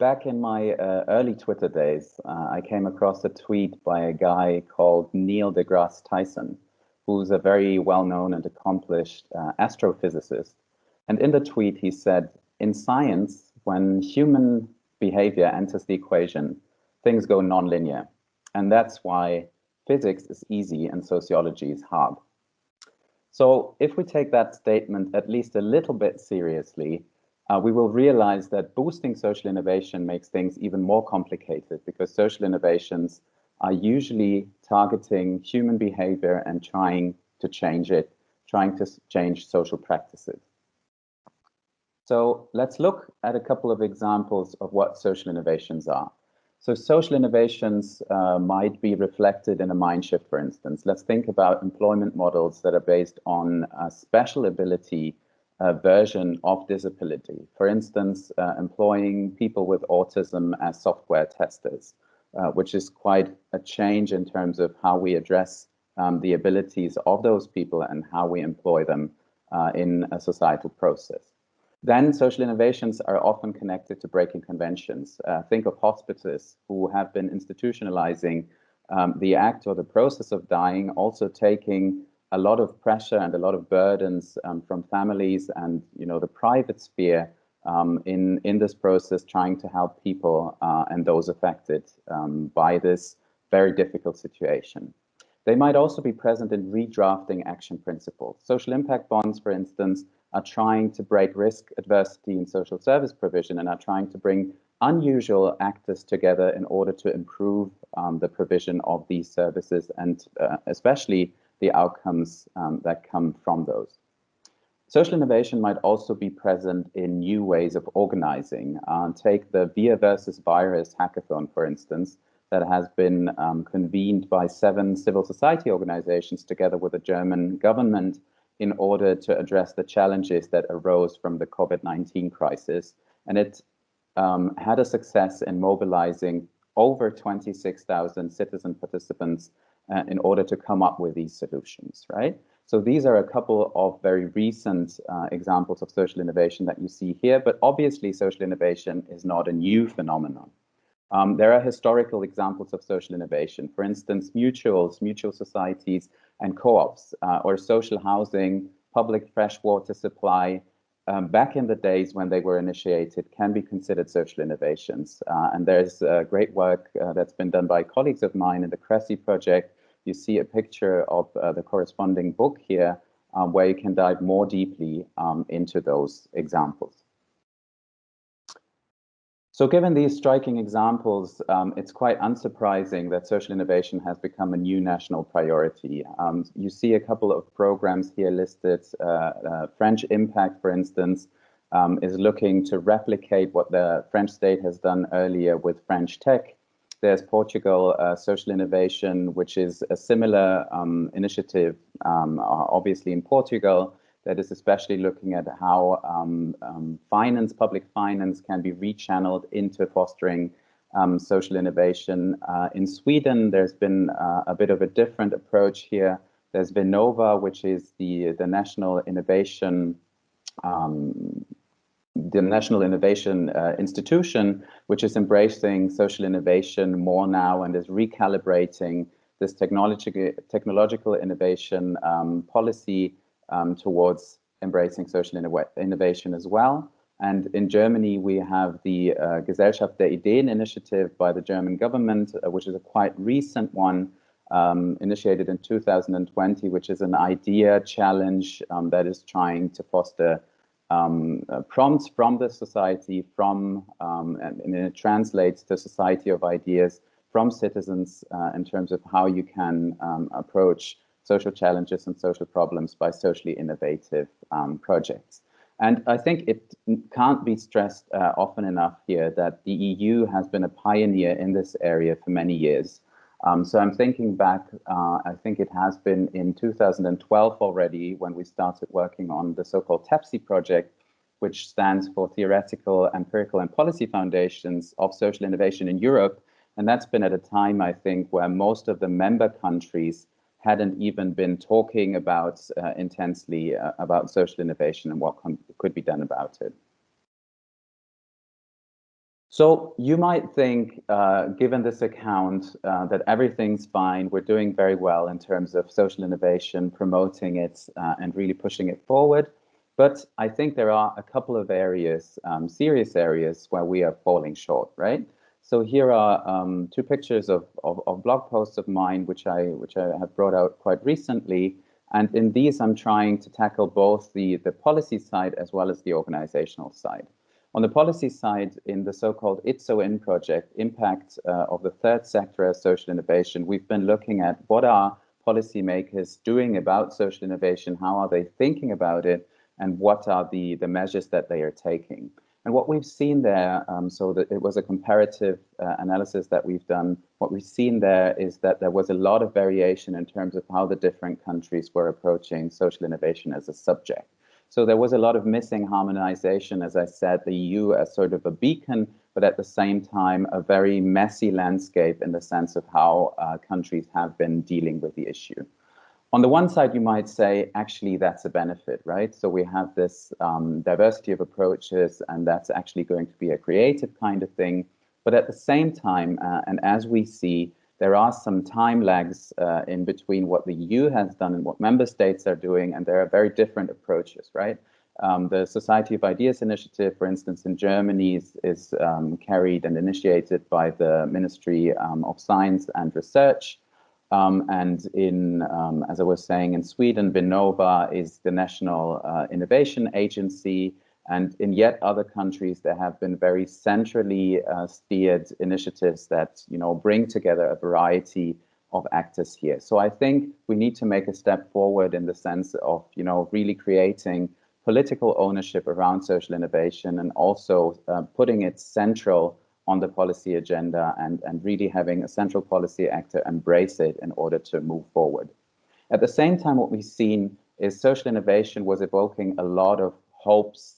Back in my early Twitter days, I came across a tweet by a guy called Neil deGrasse Tyson, who's a very well-known and accomplished astrophysicist. And in the tweet, he said, in science, when human behavior enters the equation, things go nonlinear. And that's why physics is easy and sociology is hard. So if we take that statement at least a little bit seriously, we will realize that boosting social innovation makes things even more complicated because social innovations are usually targeting human behavior and trying to change it, trying to change social practices. So let's look at a couple of examples of what social innovations are. So social innovations might be reflected in a mind shift, for instance. Let's think about employment models that are based on a special ability version of disability. For instance, employing people with autism as software testers, which is quite a change in terms of how we address the abilities of those people and how we employ them in a societal process. Then social innovations are often connected to breaking conventions. Think of hospices who have been institutionalizing the act or the process of dying, also taking a lot of pressure and a lot of burdens from families and the private sphere in this process, trying to help people and those affected by this very difficult situation. They might also be present in redrafting action principles. Social impact bonds, for instance, are trying to break risk adversity in social service provision and are trying to bring unusual actors together in order to improve the provision of these services and especially the outcomes that come from those. Social innovation might also be present in new ways of organizing. Take the Via versus Virus hackathon, for instance, that has been convened by 7 civil society organizations together with the German government in order to address the challenges that arose from the COVID-19 crisis. And it had a success in mobilizing over 26,000 citizen participants in order to come up with these solutions, right? So these are a couple of very recent examples of social innovation that you see here, but obviously social innovation is not a new phenomenon. There are historical examples of social innovation, for instance, mutual societies and co-ops, or social housing, public freshwater supply, back in the days when they were initiated, can be considered social innovations. And there's great work that's been done by colleagues of mine in the Cressy project. You see a picture of the corresponding book here, where you can dive more deeply into those examples. So given these striking examples, it's quite unsurprising that social innovation has become a new national priority. You see a couple of programs here listed. French Impact, for instance, is looking to replicate what the French state has done earlier with French Tech. There's Portugal Social Innovation, which is a similar initiative, obviously in Portugal, that is especially looking at how public finance can be rechanneled into fostering social innovation. In Sweden, there's been a bit of a different approach here. There's Vinnova, which is the national innovation institution, which is embracing social innovation more now and is recalibrating this technological innovation policy towards embracing social innovation as well. And in Germany, we have the Gesellschaft der Ideen initiative by the German government, which is a quite recent one, initiated in 2020, which is an idea challenge that is trying to foster prompts from the society, and it translates the society of ideas from citizens in terms of how you can approach social challenges and social problems by socially innovative projects. And I think it can't be stressed often enough here that the EU has been a pioneer in this area for many years. So I'm thinking back, I think it has been in 2012 already when we started working on the so-called TEPSI project, which stands for Theoretical, Empirical and Policy Foundations of Social Innovation in Europe. And that's been at a time, I think, where most of the member countries hadn't even been talking about intensely about social innovation and what could be done about it. So you might think, given this account, that everything's fine, we're doing very well in terms of social innovation, promoting it, and really pushing it forward. But I think there are a couple of areas, serious areas, where we are falling short, right? So here are two pictures of blog posts of mine, which I have brought out quite recently. And in these, I'm trying to tackle both the policy side as well as the organizational side. On the policy side, in the so-called EaSI project, Impact of the Third Sector as Social Innovation, we've been looking at what are policymakers doing about social innovation, how are they thinking about it, and what are the measures that they are taking. And what we've seen there, so that it was a comparative analysis that we've done, what we've seen there is that there was a lot of variation in terms of how the different countries were approaching social innovation as a subject. So there was a lot of missing harmonization, as I said, the EU as sort of a beacon, but at the same time, a very messy landscape in the sense of how countries have been dealing with the issue. On the one side, you might say, actually, that's a benefit, right? So we have this diversity of approaches, and that's actually going to be a creative kind of thing. But at the same time, and as we see, there are some time lags in between what the EU has done and what member states are doing, and there are very different approaches, right? The Society of Ideas initiative, for instance, in Germany is carried and initiated by the Ministry of Science and Research. And in, as I was saying, in Sweden, Vinnova is the National Innovation Agency. And in yet other countries, there have been very centrally steered initiatives that, bring together a variety of actors here. So I think we need to make a step forward in the sense of, really creating political ownership around social innovation and also putting it central on the policy agenda and really having a central policy actor embrace it in order to move forward. At the same time, what we've seen is social innovation was evoking a lot of hopes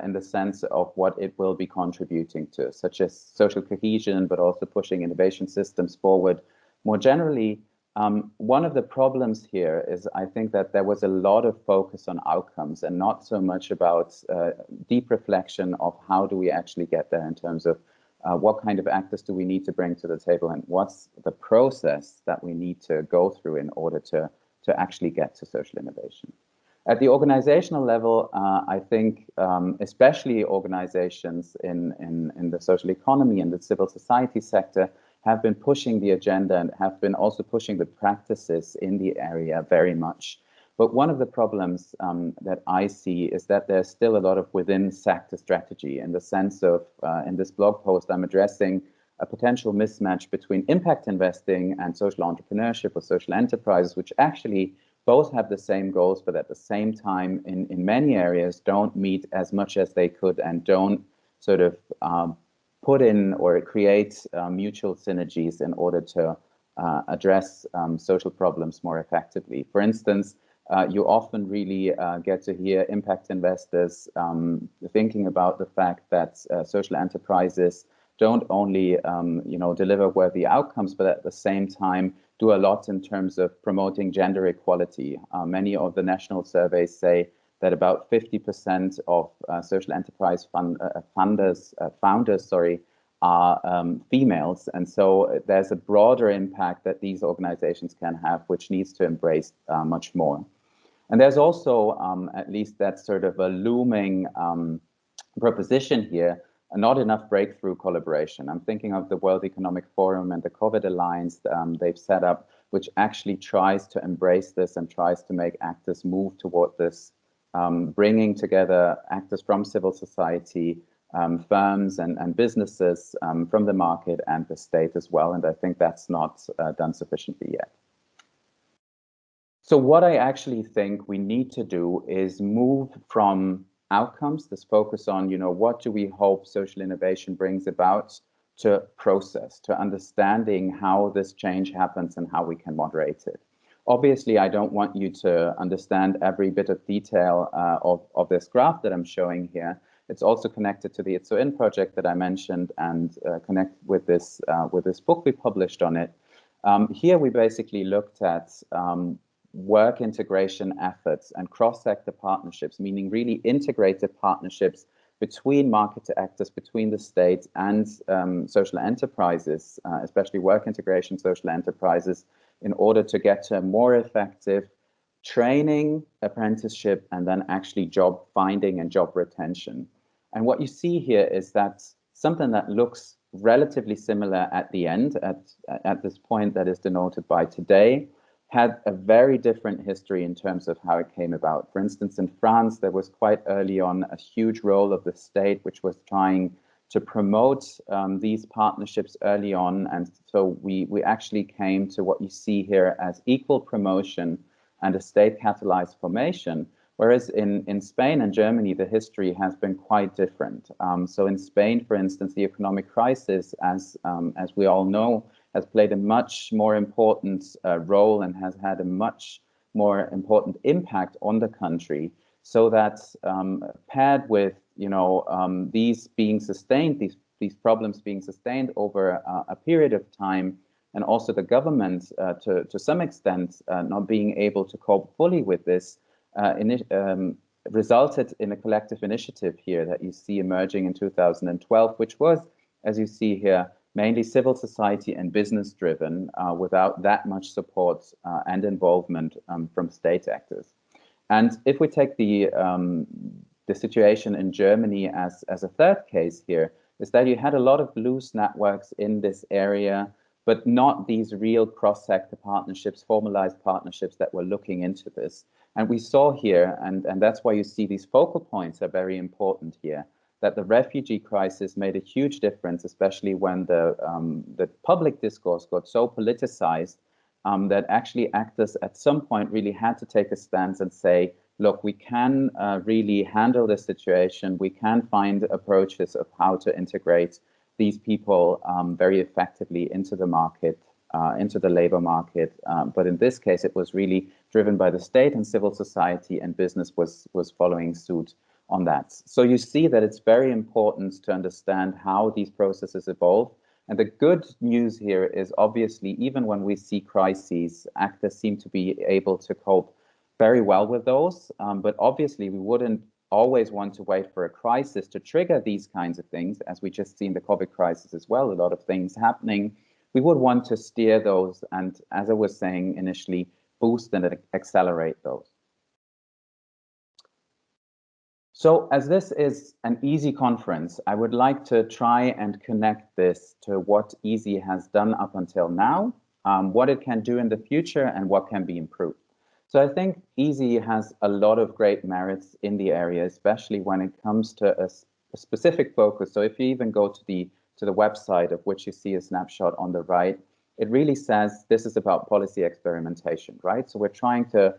in the sense of what it will be contributing to, such as social cohesion, but also pushing innovation systems forward. More generally, one of the problems here is I think that there was a lot of focus on outcomes and not so much about deep reflection of how do we actually get there in terms of what kind of actors do we need to bring to the table and what's the process that we need to go through in order to actually get to social innovation. At the organizational level, I think especially organizations in the social economy and the civil society sector have been pushing the agenda and have been also pushing the practices in the area very much. But one of the problems that I see is that there's still a lot of within sector strategy in the sense of, in this blog post, I'm addressing a potential mismatch between impact investing and social entrepreneurship or social enterprises, which actually both have the same goals, but at the same time, in many areas, don't meet as much as they could and don't sort of put in or create mutual synergies in order to address social problems more effectively. For instance, you often really get to hear impact investors thinking about the fact that social enterprises don't only deliver worthy outcomes, but at the same time do a lot in terms of promoting gender equality. Many of the national surveys say that about 50% of social enterprise founders are females. And so there's a broader impact that these organizations can have, which needs to embrace much more. And there's also, at least that's sort of a looming proposition here, not enough breakthrough collaboration. I'm thinking of the World Economic Forum and the COVID Alliance they've set up, which actually tries to embrace this and tries to make actors move toward this, bringing together actors from civil society, firms and businesses from the market and the state as well. And I think that's not done sufficiently yet. So what I actually think we need to do is move from outcomes, this focus on, what do we hope social innovation brings about, to process, to understanding how this change happens and how we can moderate it. Obviously, I don't want you to understand every bit of detail of this graph that I'm showing here. It's also connected to the EaSI project that I mentioned and connected with this book we published on it. Here we basically looked at work integration efforts and cross-sector partnerships, meaning really integrated partnerships between market actors, between the state and social enterprises, especially work integration social enterprises, in order to get to a more effective training, apprenticeship, and then actually job finding and job retention. And what you see here is that something that looks relatively similar at the end, at this point that is denoted by today, had a very different history in terms of how it came about. For instance, in France, there was quite early on a huge role of the state, which was trying to promote these partnerships early on. And so we actually came to what you see here as equal promotion and a state-catalyzed formation. Whereas in Spain and Germany, the history has been quite different. So in Spain, for instance, the economic crisis, as we all know, has played a much more important role and has had a much more important impact on the country. So that paired with these being sustained, these problems being sustained over a period of time, and also the government to some extent not being able to cope fully with this, resulted in a collective initiative here that you see emerging in 2012, which was, as you see here, mainly civil society and business driven, without that much support and involvement from state actors. And if we take the situation in Germany as a third case here, is that you had a lot of loose networks in this area, but not these real cross-sector partnerships, formalized partnerships that were looking into this. And we saw here, and that's why you see these focal points are very important here, that the refugee crisis made a huge difference, especially when the public discourse got so politicized that actually actors at some point really had to take a stance and say, look, we can really handle this situation. We can find approaches of how to integrate these people very effectively into the market, into the labor market. But in this case, it was really driven by the state, and civil society and business was following suit on that. So you see that it's very important to understand how these processes evolve. And the good news here is obviously, even when we see crises, actors seem to be able to cope very well with those. But obviously, we wouldn't always want to wait for a crisis to trigger these kinds of things, as we just seen the COVID crisis as well, a lot of things happening. We would want to steer those and, as I was saying initially, boost and accelerate those. So as this is an EaSI conference, I would like to try and connect this to what EaSI has done up until now, what it can do in the future, and what can be improved. So I think EaSI has a lot of great merits in the area, especially when it comes to a specific focus. So if you even go to the website, of which you see a snapshot on the right, it really says this is about policy experimentation, right? So we're trying to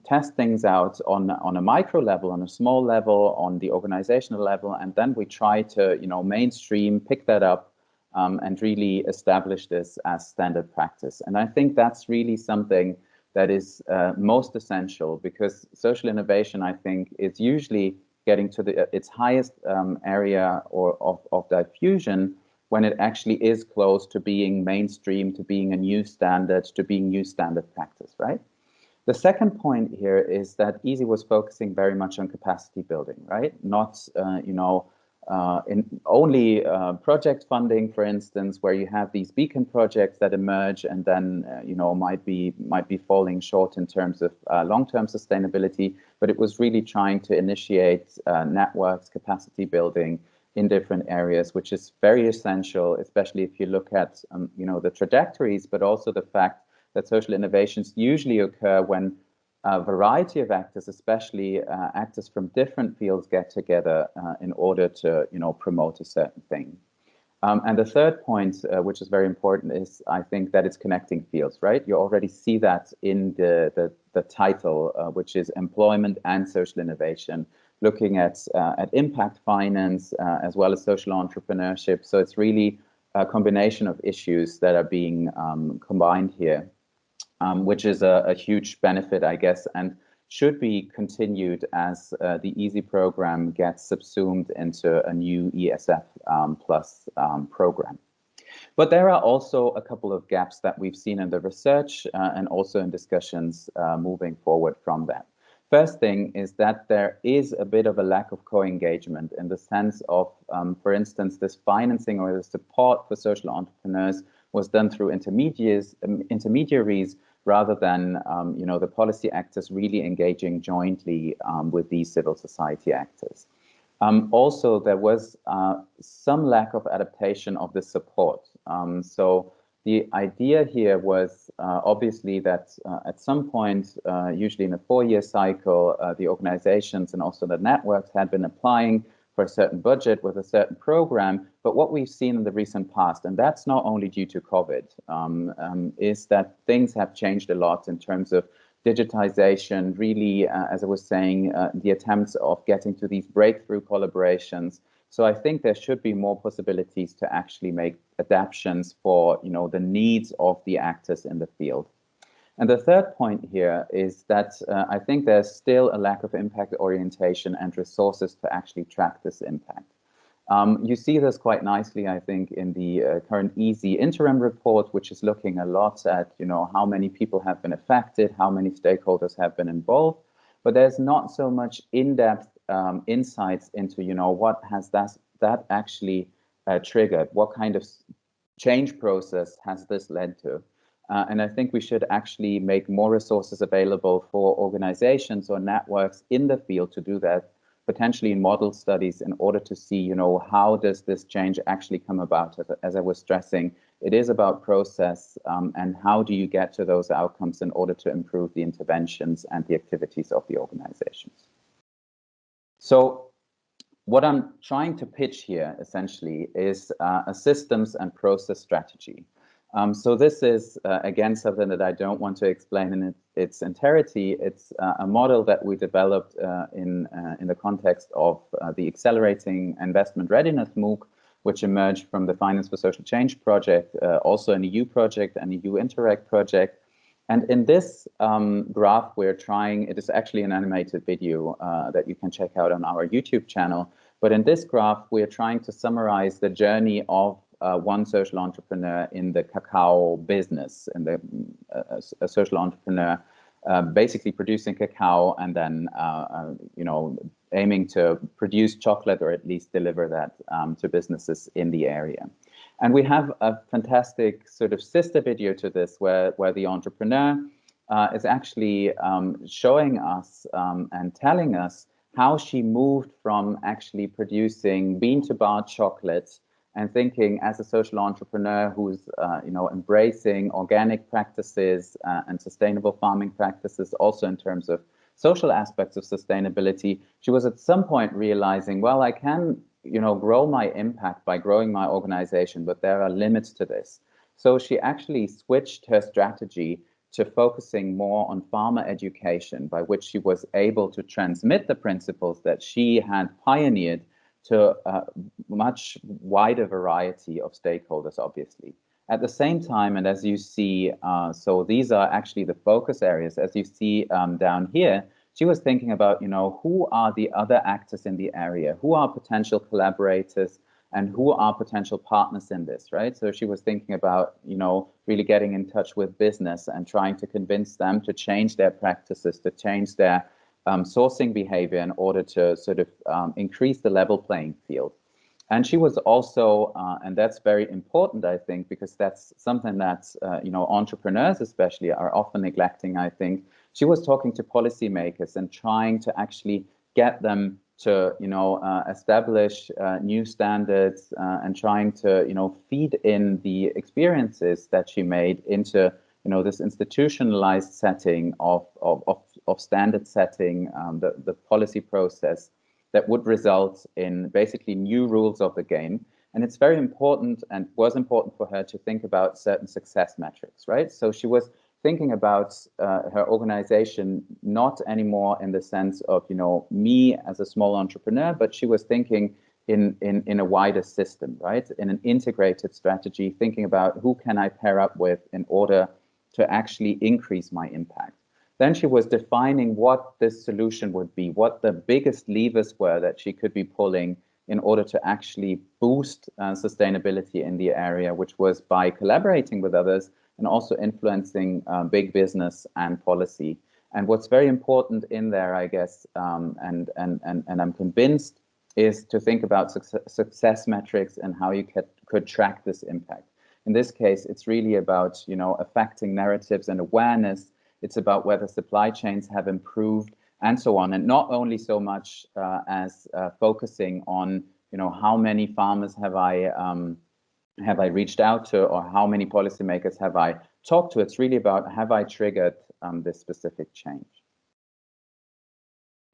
test things out on a micro level, on a small level, on the organizational level, and then we try to mainstream, pick that up, and really establish this as standard practice. And I think that's really something that is most essential, because social innovation, I think, is usually getting to its highest area of diffusion when it actually is close to being mainstream, to being a new standard, to being new standard practice, right? The second point here is that EaSI was focusing very much on capacity building, right? Not, in only project funding, for instance, where you have these beacon projects that emerge and then, might be falling short in terms of long-term sustainability, but it was really trying to initiate networks, capacity building in different areas, which is very essential, especially if you look at, the trajectories, but also the fact that social innovations usually occur when a variety of actors, especially actors from different fields, get together in order to, promote a certain thing. And the third point, which is very important, is I think that it's connecting fields, right? You already see that in the title, which is Employment and Social Innovation, looking at impact finance as well as social entrepreneurship. So it's really a combination of issues that are being combined here. Which is a huge benefit, I guess, and should be continued as the EaSI program gets subsumed into a new ESF plus program. But there are also a couple of gaps that we've seen in the research and also in discussions moving forward from that. First thing is that there is a bit of a lack of co-engagement in the sense of, for instance, this financing or the support for social entrepreneurs was done through intermediaries rather than the policy actors really engaging jointly with these civil society actors. Also, there was some lack of adaptation of the support. So the idea here was obviously that at some point, usually in a 4-year cycle, the organizations and also the networks had been applying for a certain budget with a certain program. But what we've seen in the recent past, and that's not only due to COVID, is that things have changed a lot in terms of digitization, really, as I was saying, the attempts of getting to these breakthrough collaborations. So I think there should be more possibilities to actually make adaptations for, the needs of the actors in the field. And the third point here is that I think there's still a lack of impact orientation and resources to actually track this impact. You see this quite nicely, I think, in the current EaSI interim report, which is looking a lot at, how many people have been affected, how many stakeholders have been involved, but there's not so much in-depth insights into, what has that actually triggered, what kind of change process has this led to. And I think we should actually make more resources available for organizations or networks in the field to do that, potentially in model studies, in order to see, how does this change actually come about? As I was stressing, it is about process, and how do you get to those outcomes in order to improve the interventions and the activities of the organizations. So what I'm trying to pitch here essentially is a systems and process strategy. So this is, again, something that I don't want to explain in its entirety. It's a model that we developed in the context of the Accelerating Investment Readiness MOOC, which emerged from the Finance for Social Change project, also an EU project, an EU Interact project. And in this graph, we're trying, it is actually an animated video that you can check out on our YouTube channel. But in this graph, we're trying to summarize the journey of one social entrepreneur in the cacao business, and a social entrepreneur basically producing cacao and then aiming to produce chocolate, or at least deliver that to businesses in the area. And we have a fantastic sort of sister video to this, where the entrepreneur is actually showing us and telling us how she moved from actually producing bean-to-bar chocolates and thinking as a social entrepreneur who's embracing organic practices and sustainable farming practices, also in terms of social aspects of sustainability. She was at some point realizing, well, I can grow my impact by growing my organization, but there are limits to this. So she actually switched her strategy to focusing more on farmer education, by which she was able to transmit the principles that she had pioneered to a much wider variety of stakeholders, obviously. At the same time, and as you see, so these are actually the focus areas, as you see down here, she was thinking about, who are the other actors in the area, who are potential collaborators, and who are potential partners in this, right? So she was thinking about, really getting in touch with business and trying to convince them to change their practices, to change their sourcing behavior in order to sort of increase the level playing field. And she was also, and that's very important, I think, because that's something that, entrepreneurs especially are often neglecting, I think. She was talking to policymakers and trying to actually get them to, establish new standards and trying to, feed in the experiences that she made into, this institutionalized setting of standard setting, the policy process that would result in basically new rules of the game. And it's very important, and was important for her to think about certain success metrics, right? So she was thinking about her organization not anymore in the sense of, me as a small entrepreneur, but she was thinking in a wider system, right? In an integrated strategy, thinking about who can I pair up with in order to actually increase my impact. Then she was defining what this solution would be, what the biggest levers were that she could be pulling in order to actually boost sustainability in the area, which was by collaborating with others and also influencing big business and policy. And what's very important in there, I guess, and I'm convinced, is to think about success metrics and how you could track this impact. In this case, it's really about, affecting narratives and awareness. It's about whether supply chains have improved and so on, and not only so much as focusing on, how many farmers have I reached out to, or how many policymakers have I talked to. It's really about, have I triggered this specific change?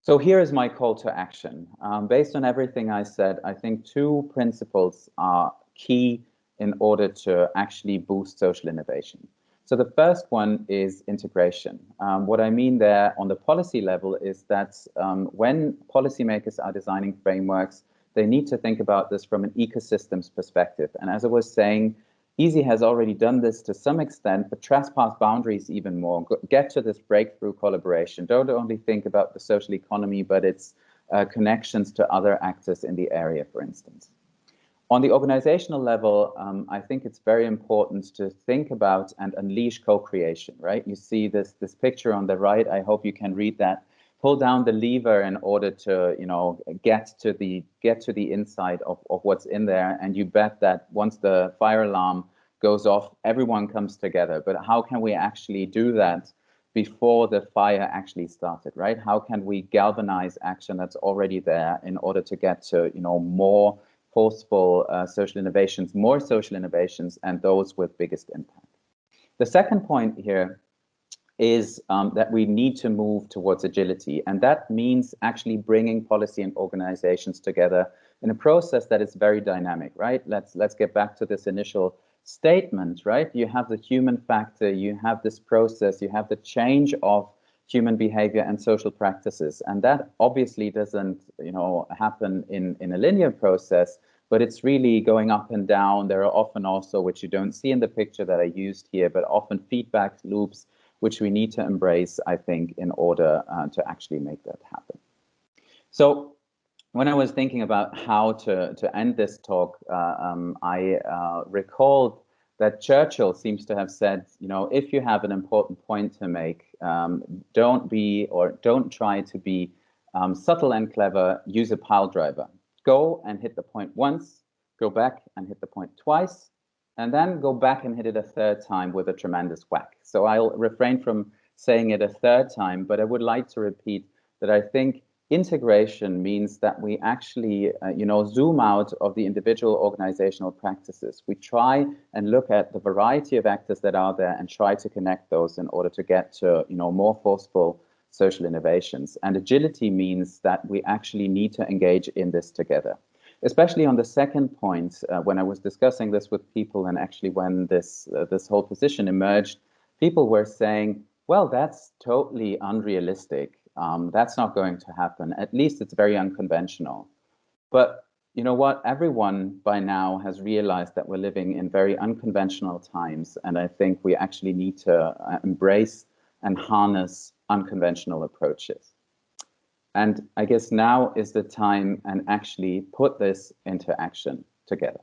So here is my call to action. Based on everything I said, I think two principles are key in order to actually boost social innovation. So the first one is integration. What I mean there on the policy level is that when policymakers are designing frameworks, they need to think about this from an ecosystems perspective. And as I was saying, EaSI has already done this to some extent, but trespass boundaries even more. Get to this breakthrough collaboration. Don't only think about the social economy, but its connections to other actors in the area, for instance. On the organizational level, I think it's very important to think about and unleash co-creation, right? You see this picture on the right. I hope you can read that. Pull down the lever in order to, get to the inside of what's in there. And you bet that once the fire alarm goes off, everyone comes together. But how can we actually do that before the fire actually started, right? How can we galvanize action that's already there in order to get to, more forceful social innovations, more social innovations, and those with biggest impact? The second point here is that we need to move towards agility. And that means actually bringing policy and organizations together in a process that is very dynamic, right? Let's get back to this initial statement, right? You have the human factor, you have this process, you have the change of human behavior and social practices. And that obviously doesn't, happen in a linear process, but it's really going up and down. There are often also, which you don't see in the picture that I used here, but often feedback loops, which we need to embrace, I think, in order to actually make that happen. So when I was thinking about how to end this talk, I recalled that Churchill seems to have said, if you have an important point to make, don't try to be subtle and clever, use a pile driver. Go and hit the point once, go back and hit the point twice, and then go back and hit it a third time with a tremendous whack. So I'll refrain from saying it a third time, but I would like to repeat that I think integration means that we actually, zoom out of the individual organizational practices. We try and look at the variety of actors that are there and try to connect those in order to get to, more forceful social innovations. And agility means that we actually need to engage in this together. Especially on the second point, when I was discussing this with people, and actually when this whole position emerged, people were saying, well, that's totally unrealistic. That's not going to happen. At least it's very unconventional. But you know what? Everyone by now has realized that we're living in very unconventional times. And I think we actually need to embrace and harness unconventional approaches. And I guess now is the time and actually put this into action together.